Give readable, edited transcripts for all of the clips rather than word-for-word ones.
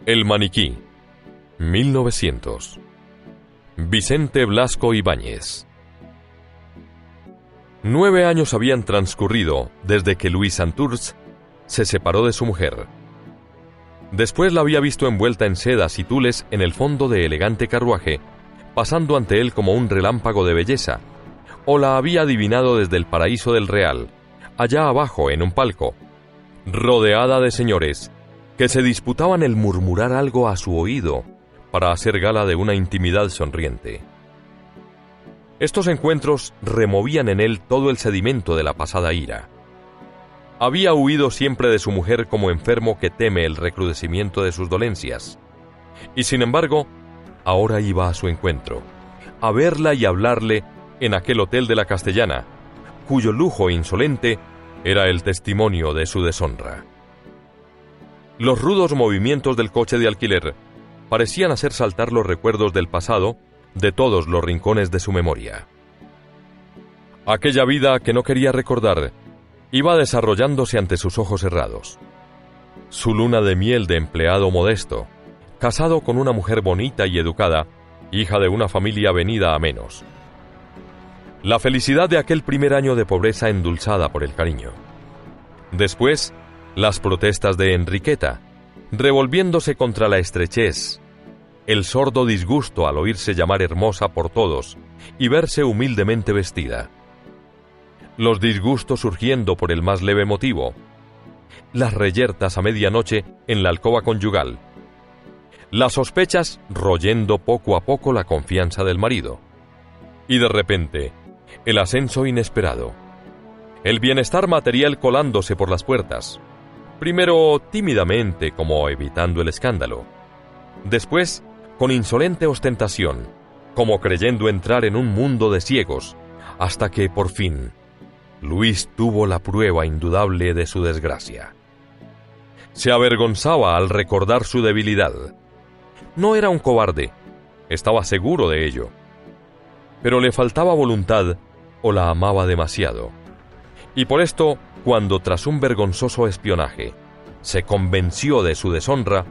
El maniquí, 1900. Vicente Blasco Ibáñez. 9 años habían transcurrido desde que Luis Santurce se separó de su mujer. Después la había visto envuelta en sedas y tules en el fondo de elegante carruaje, pasando ante él como un relámpago de belleza, o la había adivinado desde el paraíso del Real, allá abajo en un palco, rodeada de señores que se disputaban el murmurar algo a su oído para hacer gala de una intimidad sonriente. Estos encuentros removían en él todo el sedimento de la pasada ira. Había huido siempre de su mujer como enfermo que teme el recrudecimiento de sus dolencias, y sin embargo, ahora iba a su encuentro, a verla y hablarle en aquel hotel de la Castellana, cuyo lujo insolente era el testimonio de su deshonra. Los rudos movimientos del coche de alquiler parecían hacer saltar los recuerdos del pasado de todos los rincones de su memoria. Aquella vida que no quería recordar iba desarrollándose ante sus ojos cerrados. Su luna de miel de empleado modesto, casado con una mujer bonita y educada, hija de una familia venida a menos. La felicidad de aquel primer año de pobreza endulzada por el cariño. Después, las protestas de Enriqueta, revolviéndose contra la estrechez, el sordo disgusto al oírse llamar hermosa por todos y verse humildemente vestida. Los disgustos surgiendo por el más leve motivo, las reyertas a medianoche en la alcoba conyugal, las sospechas royendo poco a poco la confianza del marido, y de repente, el ascenso inesperado, el bienestar material colándose por las puertas, primero tímidamente como evitando el escándalo, después con insolente ostentación, como creyendo entrar en un mundo de ciegos, hasta que, por fin, Luis tuvo la prueba indudable de su desgracia. Se avergonzaba al recordar su debilidad. No era un cobarde, estaba seguro de ello, pero le faltaba voluntad o la amaba demasiado. Y por esto, cuando tras un vergonzoso espionaje se convenció de su deshonra,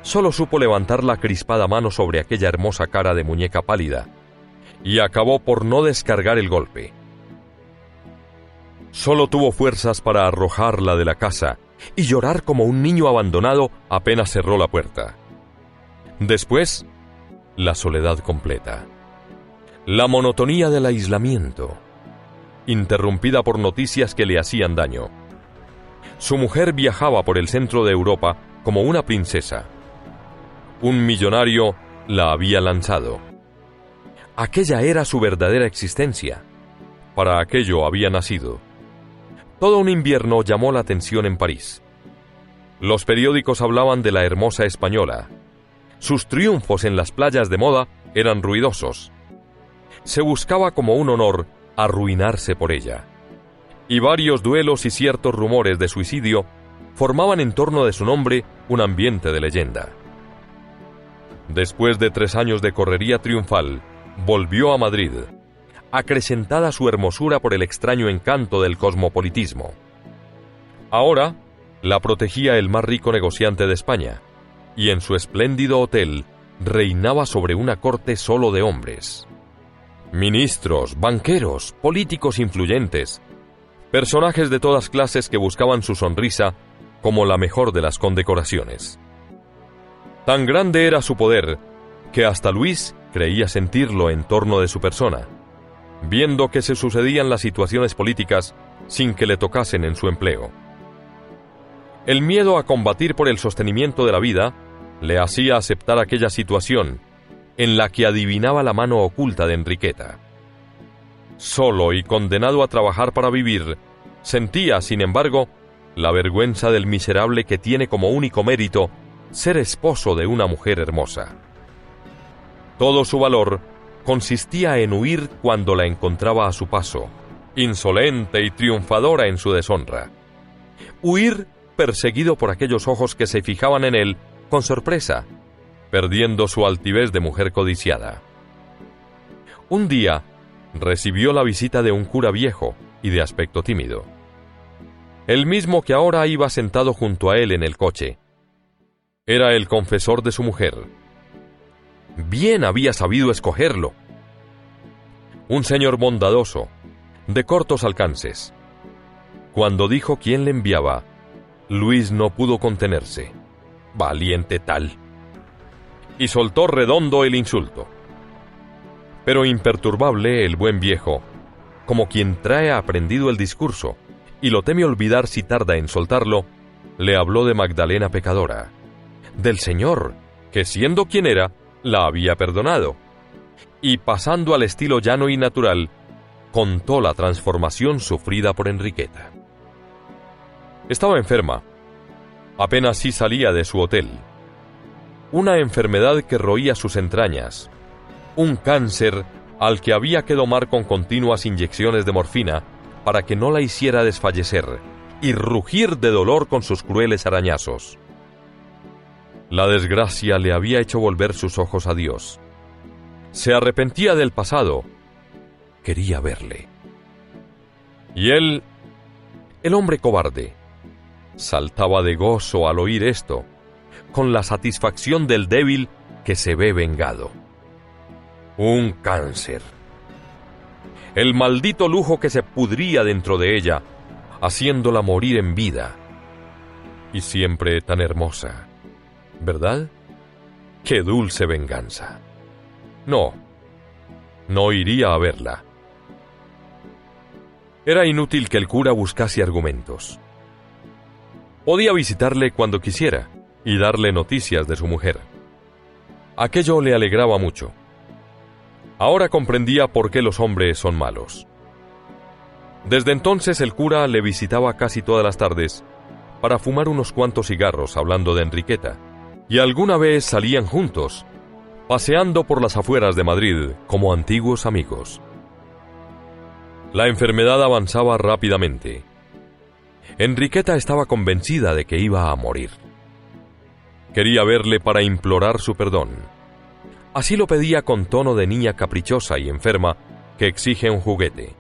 solo supo levantar la crispada mano sobre aquella hermosa cara de muñeca pálida, y acabó por no descargar el golpe. Solo tuvo fuerzas para arrojarla de la casa y llorar como un niño abandonado apenas cerró la puerta. Después, la soledad completa. La monotonía del aislamiento, interrumpida por noticias que le hacían daño. Su mujer viajaba por el centro de Europa como una princesa. Un millonario la había lanzado. Aquella era su verdadera existencia. Para aquello había nacido. Todo un invierno llamó la atención en París. Los periódicos hablaban de la hermosa española. Sus triunfos en las playas de moda eran ruidosos. Se buscaba como un honor arruinarse por ella. Y varios duelos y ciertos rumores de suicidio formaban en torno de su nombre un ambiente de leyenda. Después de 3 años de correría triunfal, volvió a Madrid, acrecentada su hermosura por el extraño encanto del cosmopolitismo. Ahora la protegía el más rico negociante de España, y en su espléndido hotel reinaba sobre una corte solo de hombres. Ministros, banqueros, políticos influyentes, personajes de todas clases que buscaban su sonrisa como la mejor de las condecoraciones. Tan grande era su poder que hasta Luis creía sentirlo en torno de su persona, viendo que se sucedían las situaciones políticas sin que le tocasen en su empleo. El miedo a combatir por el sostenimiento de la vida le hacía aceptar aquella situación en la que adivinaba la mano oculta de Enriqueta. Solo y condenado a trabajar para vivir, sentía, sin embargo, la vergüenza del miserable que tiene como único mérito ser esposo de una mujer hermosa. Todo su valor consistía en huir cuando la encontraba a su paso, insolente y triunfadora en su deshonra. Huir perseguido por aquellos ojos que se fijaban en él con sorpresa, perdiendo su altivez de mujer codiciada. Un día recibió la visita de un cura viejo y de aspecto tímido, el mismo que ahora iba sentado junto a él en el coche. Era el confesor de su mujer. Bien había sabido escogerlo. Un señor bondadoso, de cortos alcances. Cuando dijo quién le enviaba, Luis no pudo contenerse. Valiente tal. Y soltó redondo el insulto. Pero imperturbable el buen viejo, como quien trae aprendido el discurso, y lo teme olvidar si tarda en soltarlo, le habló de Magdalena pecadora, del Señor, que siendo quien era, la había perdonado, y pasando al estilo llano y natural, contó la transformación sufrida por Enriqueta. Estaba enferma, apenas sí salía de su hotel. Una enfermedad que roía sus entrañas, un cáncer al que había que domar con continuas inyecciones de morfina para que no la hiciera desfallecer y rugir de dolor con sus crueles arañazos. La desgracia le había hecho volver sus ojos a Dios. Se arrepentía del pasado. Quería verle. Y él, el hombre cobarde, saltaba de gozo al oír esto, con la satisfacción del débil que se ve vengado. Un cáncer. El maldito lujo que se pudría dentro de ella, haciéndola morir en vida. Y siempre tan hermosa, ¿verdad? ¡Qué dulce venganza! No iría a verla. Era inútil que el cura buscase argumentos. Podía visitarle cuando quisiera y darle noticias de su mujer. Aquello le alegraba mucho. Ahora comprendía por qué los hombres son malos. Desde entonces el cura le visitaba casi todas las tardes para fumar unos cuantos cigarros hablando de Enriqueta, y alguna vez salían juntos, paseando por las afueras de Madrid como antiguos amigos. La enfermedad avanzaba rápidamente. Enriqueta estaba convencida de que iba a morir. Quería verle para implorar su perdón. Así lo pedía con tono de niña caprichosa y enferma que exige un juguete.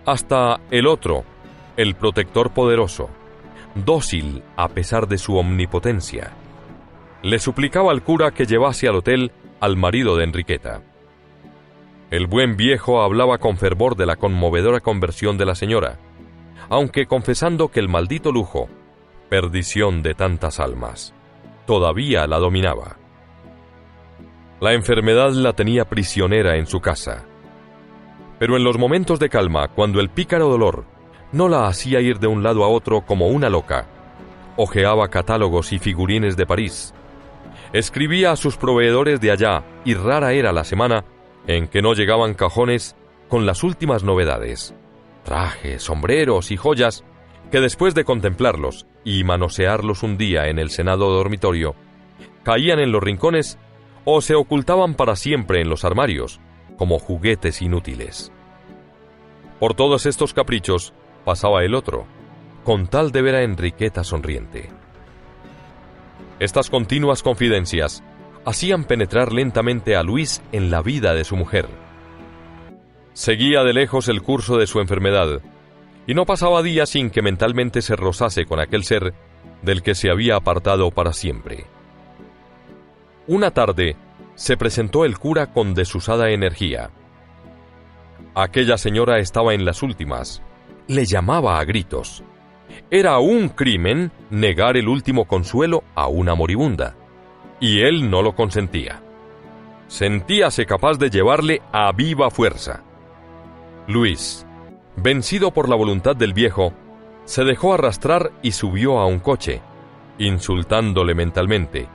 Hasta el otro, el protector poderoso, dócil a pesar de su omnipotencia, le suplicaba al cura que llevase al hotel al marido de Enriqueta. El buen viejo hablaba con fervor de la conmovedora conversión de la señora, aunque confesando que el maldito lujo, perdición de tantas almas, todavía la dominaba. La enfermedad la tenía prisionera en su casa. Pero en los momentos de calma, cuando el pícaro dolor no la hacía ir de un lado a otro como una loca, hojeaba catálogos y figurines de París, escribía a sus proveedores de allá, y rara era la semana en que no llegaban cajones con las últimas novedades, trajes, sombreros y joyas, que después de contemplarlos y manosearlos un día en el senado dormitorio, caían en los rincones o se ocultaban para siempre en los armarios, como juguetes inútiles. Por todos estos caprichos pasaba el otro, con tal de ver a Enriqueta sonriente. Estas continuas confidencias hacían penetrar lentamente a Luis en la vida de su mujer. Seguía de lejos el curso de su enfermedad, y no pasaba día sin que mentalmente se rozase con aquel ser del que se había apartado para siempre. Una tarde se presentó el cura con desusada energía. Aquella señora estaba en las últimas. Le llamaba a gritos. Era un crimen negar el último consuelo a una moribunda, y él no lo consentía. Sentíase capaz de llevarle a viva fuerza. Luis, vencido por la voluntad del viejo, se dejó arrastrar y subió a un coche, insultándole mentalmente,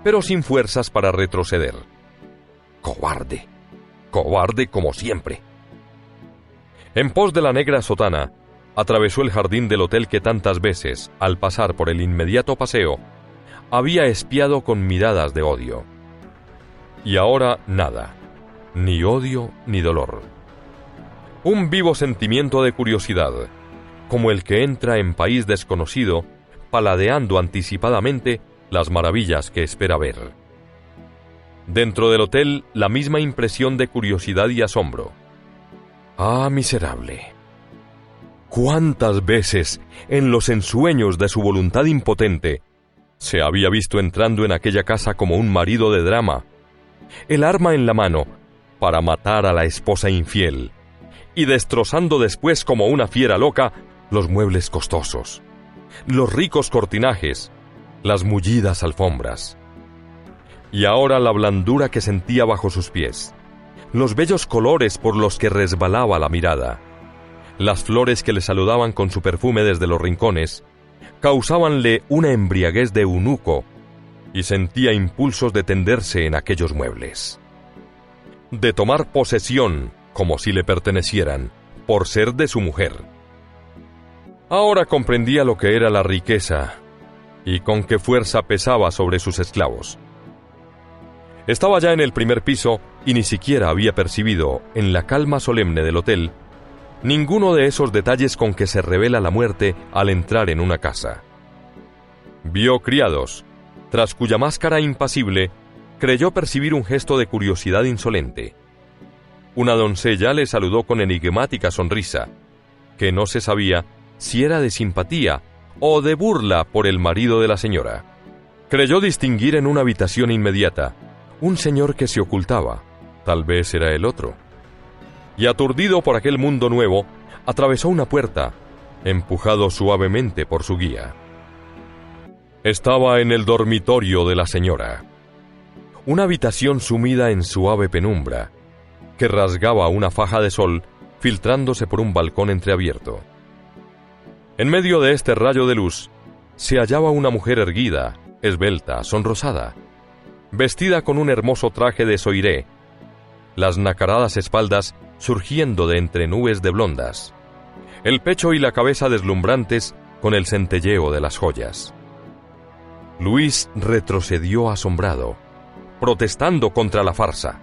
pero sin fuerzas para retroceder. Cobarde, cobarde como siempre. En pos de la negra sotana, atravesó el jardín del hotel que tantas veces, al pasar por el inmediato paseo, había espiado con miradas de odio. Y ahora nada, ni odio ni dolor. Un vivo sentimiento de curiosidad, como el que entra en país desconocido, paladeando anticipadamente las maravillas que espera ver. Dentro del hotel, la misma impresión de curiosidad y asombro. ¡Ah, miserable! ¿Cuántas veces, en los ensueños de su voluntad impotente, Se había visto entrando en aquella casa como un marido de drama, el arma en la mano, para matar a la esposa infiel, y destrozando después como una fiera loca los muebles costosos, los ricos cortinajes, las mullidas alfombras. Y ahora la blandura que sentía bajo sus pies, los bellos colores por los que resbalaba la mirada, las flores que le saludaban con su perfume desde los rincones, causábanle una embriaguez de eunuco, y sentía impulsos de tenderse en aquellos muebles, de tomar posesión como si le pertenecieran, por ser de su mujer. Ahora comprendía lo que era la riqueza y con qué fuerza pesaba sobre sus esclavos. Estaba ya en el primer piso y ni siquiera había percibido, en la calma solemne del hotel, ninguno de esos detalles con que se revela la muerte al entrar en una casa. Vio criados, tras cuya máscara impasible creyó percibir un gesto de curiosidad insolente. Una doncella le saludó con enigmática sonrisa, que no se sabía si era de simpatía o de burla por el marido de la señora. Creyó distinguir en una habitación inmediata un señor que se ocultaba, tal vez era el otro. Y aturdido por aquel mundo nuevo, atravesó una puerta, empujado suavemente por su guía. Estaba en el dormitorio de la señora, una habitación sumida en suave penumbra, que rasgaba una faja de sol filtrándose por un balcón entreabierto. En medio de este rayo de luz se hallaba una mujer erguida, esbelta, sonrosada, vestida con un hermoso traje de soiré, las nacaradas espaldas surgiendo de entre nubes de blondas, el pecho y la cabeza deslumbrantes con el centelleo de las joyas. Luis retrocedió asombrado, protestando contra la farsa.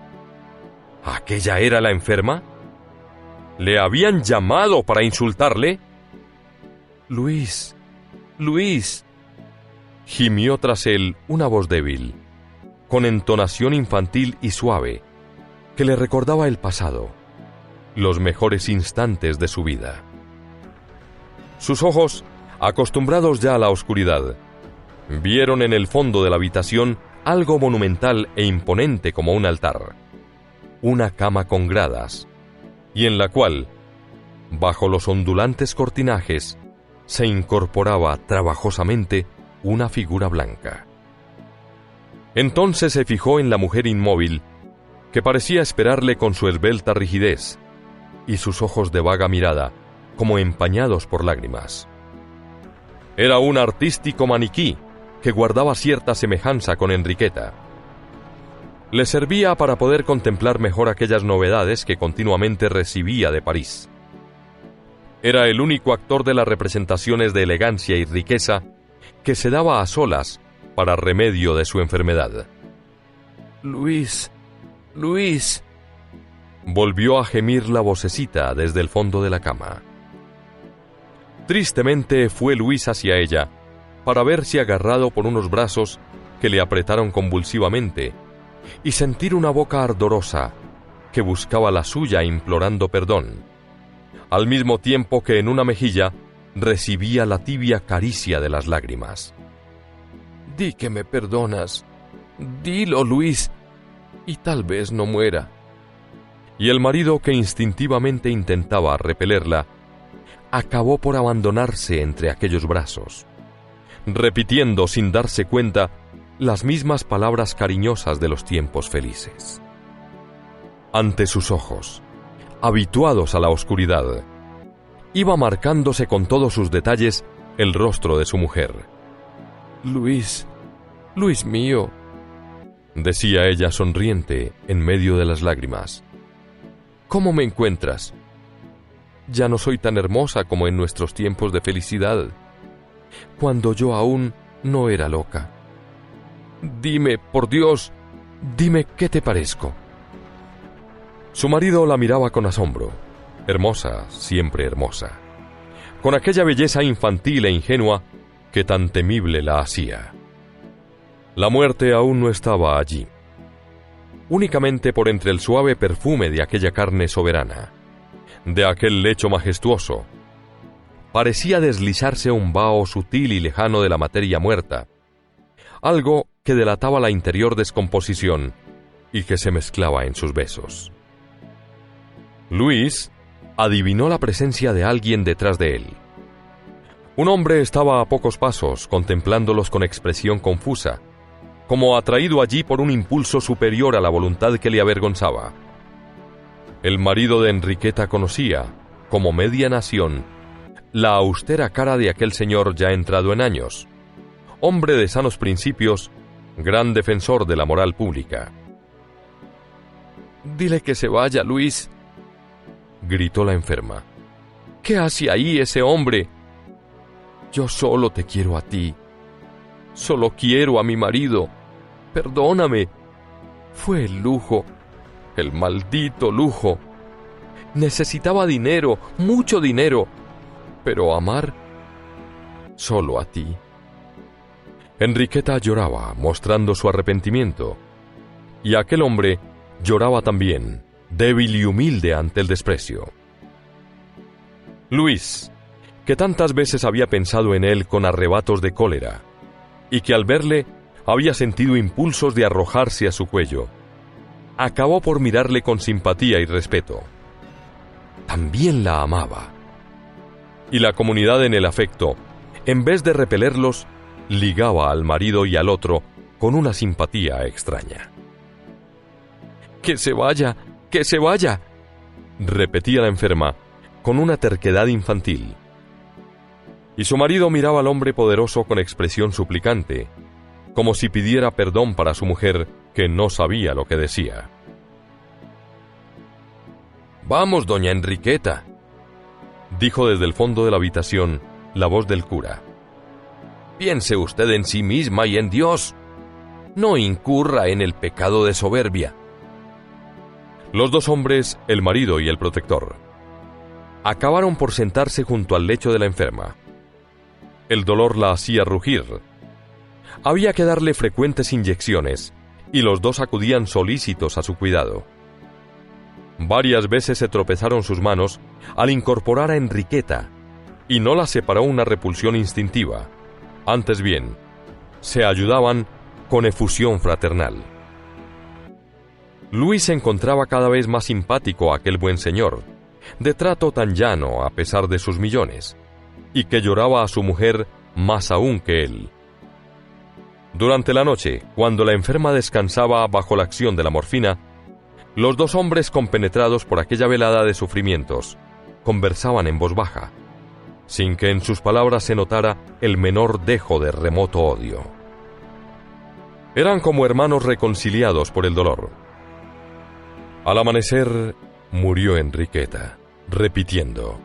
¿Aquella era la enferma? ¿Le habían llamado para insultarle? Luis, Luis, gimió tras él una voz débil, con entonación infantil y suave, que le recordaba el pasado, los mejores instantes de su vida. Sus ojos, acostumbrados ya a la oscuridad, vieron en el fondo de la habitación algo monumental e imponente como un altar, una cama con gradas, y en la cual, bajo los ondulantes cortinajes, se incorporaba trabajosamente una figura blanca. Entonces se fijó en la mujer inmóvil, que parecía esperarle con su esbelta rigidez, y sus ojos de vaga mirada, como empañados por lágrimas. Era un artístico maniquí que guardaba cierta semejanza con Enriqueta. Le servía para poder contemplar mejor aquellas novedades que continuamente recibía de París. Era el único actor de las representaciones de elegancia y riqueza que se daba a solas para remedio de su enfermedad. Luis, Luis, volvió a gemir la vocecita desde el fondo de la cama. Tristemente fue Luis hacia ella, para verse agarrado por unos brazos que le apretaron convulsivamente, y sentir una boca ardorosa que buscaba la suya implorando perdón, al mismo tiempo que en una mejilla recibía la tibia caricia de las lágrimas. «Di que me perdonas. Dilo, Luis, y tal vez no muera». Y el marido, que instintivamente intentaba repelerla, acabó por abandonarse entre aquellos brazos, repitiendo sin darse cuenta las mismas palabras cariñosas de los tiempos felices. Ante sus ojos, habituados a la oscuridad, iba marcándose con todos sus detalles el rostro de su mujer. «Luis, Luis mío», decía ella sonriente en medio de las lágrimas, «¿cómo me encuentras? Ya no soy tan hermosa como en nuestros tiempos de felicidad, cuando yo aún no era loca. Dime, por Dios, dime qué te parezco». Su marido la miraba con asombro, hermosa, siempre hermosa, con aquella belleza infantil e ingenua que tan temible la hacía. La muerte aún no estaba allí. Únicamente por entre el suave perfume de aquella carne soberana, de aquel lecho majestuoso, parecía deslizarse un vaho sutil y lejano de la materia muerta, algo que delataba la interior descomposición y que se mezclaba en sus besos. Luis adivinó la presencia de alguien detrás de él. Un hombre estaba a pocos pasos, contemplándolos con expresión confusa, como atraído allí por un impulso superior a la voluntad que le avergonzaba. El marido de Enriqueta conocía, como media nación, la austera cara de aquel señor ya entrado en años, hombre de sanos principios, gran defensor de la moral pública. «Dile que se vaya, Luis», gritó la enferma. «¿Qué hace ahí ese hombre? Yo solo te quiero a ti. Solo quiero a mi marido. Perdóname. Fue el lujo, el maldito lujo. Necesitaba dinero, mucho dinero, pero amar solo a ti». Enriqueta lloraba, mostrando su arrepentimiento, y aquel hombre lloraba también, débil y humilde ante el desprecio. Luis, que tantas veces había pensado en él con arrebatos de cólera, y que al verle había sentido impulsos de arrojarse a su cuello, acabó por mirarle con simpatía y respeto. También la amaba. Y la comunidad en el afecto, en vez de repelerlos, ligaba al marido y al otro con una simpatía extraña. «¡Que se vaya! ¡Que se vaya!», repetía la enferma, con una terquedad infantil. Y su marido miraba al hombre poderoso con expresión suplicante, como si pidiera perdón para su mujer, que no sabía lo que decía. «Vamos, doña Enriqueta», dijo desde el fondo de la habitación la voz del cura. «Piense usted en sí misma y en Dios. No incurra en el pecado de soberbia». Los dos hombres, el marido y el protector, acabaron por sentarse junto al lecho de la enferma. El dolor la hacía rugir. Había que darle frecuentes inyecciones, y los dos acudían solícitos a su cuidado. Varias veces se tropezaron sus manos al incorporar a Enriqueta, y no la separó una repulsión instintiva. Antes bien, se ayudaban con efusión fraternal. Luis encontraba cada vez más simpático a aquel buen señor, de trato tan llano a pesar de sus millones, y que lloraba a su mujer más aún que él. Durante la noche, cuando la enferma descansaba bajo la acción de la morfina, los dos hombres compenetrados por aquella velada de sufrimientos conversaban en voz baja, sin que en sus palabras se notara el menor dejo de remoto odio. Eran como hermanos reconciliados por el dolor. Al amanecer murió Enriqueta, repitiendo: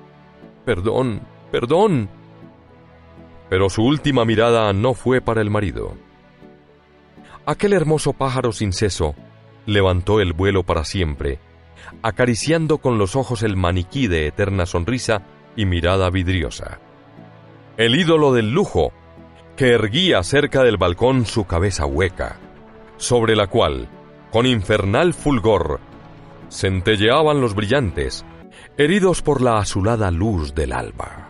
«Perdón, perdón». Pero su última mirada no fue para el marido. Aquel hermoso pájaro sin seso levantó el vuelo para siempre, acariciando con los ojos el maniquí de eterna sonrisa y mirada vidriosa. El ídolo del lujo, que erguía cerca del balcón su cabeza hueca, sobre la cual, con infernal fulgor, centelleaban los brillantes, heridos por la azulada luz del alba.